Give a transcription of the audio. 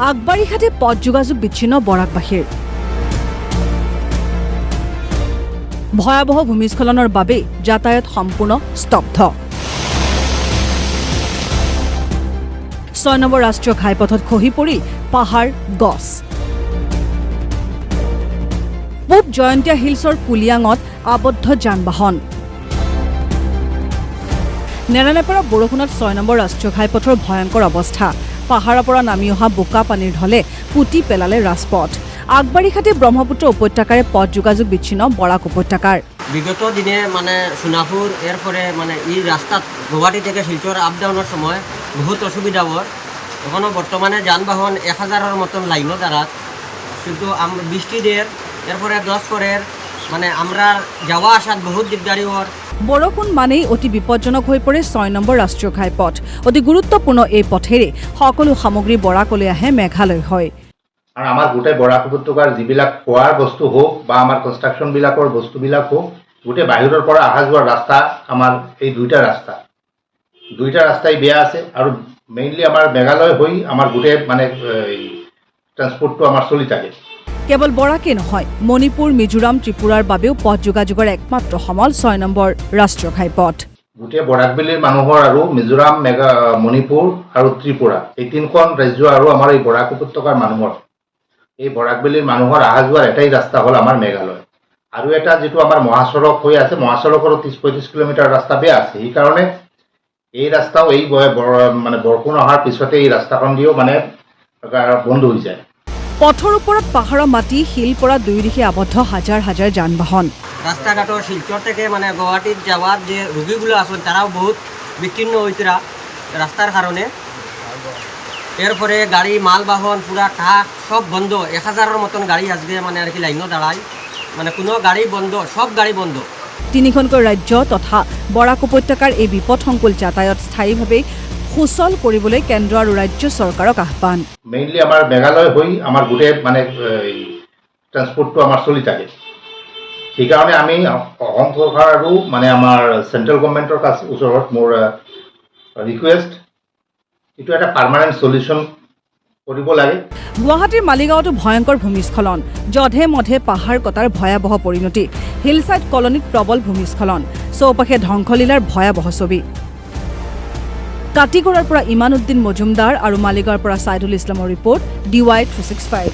আগবাড়িঘাটে পথ যোগাযোগ বিচ্ছিন্ন বৰাকবাসীৰ ভয়াবহ ভূমিস্খলনৰ বাবে যাতায়াত সম্পূৰ্ণ স্তব্ধ। 6 নম্বৰ ৰাষ্ট্ৰীয় ঘাইপথত খহি পৰি পাহাৰ গছ। পূব জয়ন্তীয়া হিলছৰ কুলিয়াঙত আবদ্ধ যান-বাহন। নেৰানেপেৰা বৰষুণত 6 নম্বৰ ৰাষ্ট্ৰীয় ঘাইপথৰ ভয়ংকৰ অৱস্থা। পাহাৰৰ পৰা নামি অহা বোকা পানীৰ ঢলে পুতি পেলালে ৰাজপথ। আগবাড়িঘাটে ব্ৰহ্মপুত্ৰ উপত্যকাৰে পথ যোগাযোগ বিচ্ছিন্ন বৰাক উপত্যকাৰ। বিগত দিনে সোনাপুর এরপরে এই রাস্তা গুয়াহাটি থেকে শিলচর আপ ডাউনের সময় বহুত অসুবিধা হয়। এখনও বর্তমানে যানবাহন 1000-এর মতন লাইনও দাঁড়াত, কিন্তু বৃষ্টি দের এরপরে 10 পরের আমরা যাওয়া আসাত বহুত দিগদারি হওয়ার। বৰষুণ মানেই অতি বিপজ্জনক হৈ পৰে 6 নম্বৰ ৰাষ্ট্ৰীয় ঘাইপথ। অতি গুৰুত্বপূৰ্ণ এই পথেৰে সকলো সামগ্ৰী বৰাকলৈ আহে মেঘালয় হয়। আৰু আমাৰ গোটেই বৰাক উপত্যকাৰ যিবিলাক খোৱাৰ বস্তু হোক বা আমাৰ কনষ্ট্ৰাকশ্যনবিলাকৰ বস্তুবিলাক হোক, গোটেই বাহিৰৰ পৰা অহা যোৱাৰ ৰাস্তা আমাৰ এই দুইটা ৰাস্তাই বেয়া আছে। আৰু মেইনলি আমাৰ মেঘালয় হৈ আমাৰ গোটেই ট্ৰান্সপৰ্টটো আমাৰ চলি থাকে। কেৱল বৰাকে নহয়, মণিপুৰ, মিজোৰাম, ত্ৰিপুৰাৰ বাবেও পথ যোগাযোগৰ একমাত্ৰ সমল 6 নম্বৰ ৰাষ্ট্ৰীয় ঘাইপথ। গোটেই বৰাকবেলিৰ মানুহৰ আৰু মিজোৰাম, মণিপুৰ আৰু ত্ৰিপুৰা এই 3খন ৰাজ্য আৰু আমাৰ এই বৰাক উপত্যকাৰ মানুহৰ এই বৰাকবেলিৰ মানুহৰ অহা যোৱাৰ এটাই ৰাস্তা হ'ল আমাৰ মেঘালয়। আৰু এটা যিটো আমাৰ মহাসড়ক হৈ আছে, মহাসড়কৰ 30-35 কিলোমিটাৰ ৰাস্তা বেয়া আছে। সেইকাৰণে এই ৰাস্তাও এই বৰষুণ অহাৰ পিছতে এই ৰাস্তাখন দিও বন্ধ হৈ যায়। পথৰ ওপৰত পাহাৰৰ মাটি, শিল পৰা দুয়োদিশে আবদ্ধ হাজাৰ হাজাৰ যান-বাহন। রাস্তাঘাটও শিলচর থেকে গুয়াহাটির যাওয়ার যে রোগীগুলো আছেন তারাও বহুত বিচ্ছিন্ন হয়েছে রাস্তার কারণে। এরপরে গাড়ি, মালবাহন, পুরা ট্রাক সব বন্ধ। 1000-এর মতন গাড়ি আজকে আর কি লাইনও দাঁড়ায়, কোনো গাড়ি বন্ধ, সব গাড়ি বন্ধ। 3খনকৈ ৰাজ্য তথা বৰাক উপত্যকাৰ এই বিপদসংকুল যাতায়াত স্থায়ীভাৱে সুচল কৰিবলৈ কেন্দ্ৰ আৰু ৰাজ্য চৰকাৰক আহ্বান। মেইনলি আমাৰ মেঘালয় হৈ আমাৰ গোটেই ট্ৰান্সপৰ্টটো আমাৰ চলি থাকে। সেইকাৰণে আমি অসম চৰকাৰ আৰু আমাৰ চেণ্ট্ৰেল গভৰ্ণমেণ্টৰ ওচৰত মোৰ ৰিকুৱেষ্ট, এইটো এটা পাৰ্মানেণ্ট সলিউশ্যন কৰিব লাগে। গুৱাহাটীৰ মালিগাঁৱতো ভয়ংকৰ ভূমিস্খলন, যধে মধে পাহাৰ কটাৰ ভয়াবহ পৰিণতি। হিলছাইড কলনীত প্ৰবল ভূমিস্খলন, চৌপাশে ধ্বংসলীলাৰ ভয়াবহ ছবি। কাটিগড়াৰ পৰা ইমানউদ্দিন মজুমদাৰ আৰু মালিগাঁৱৰ পৰা ছাইদুল ইছলামৰ ৰিপৰ্ট, DY 365।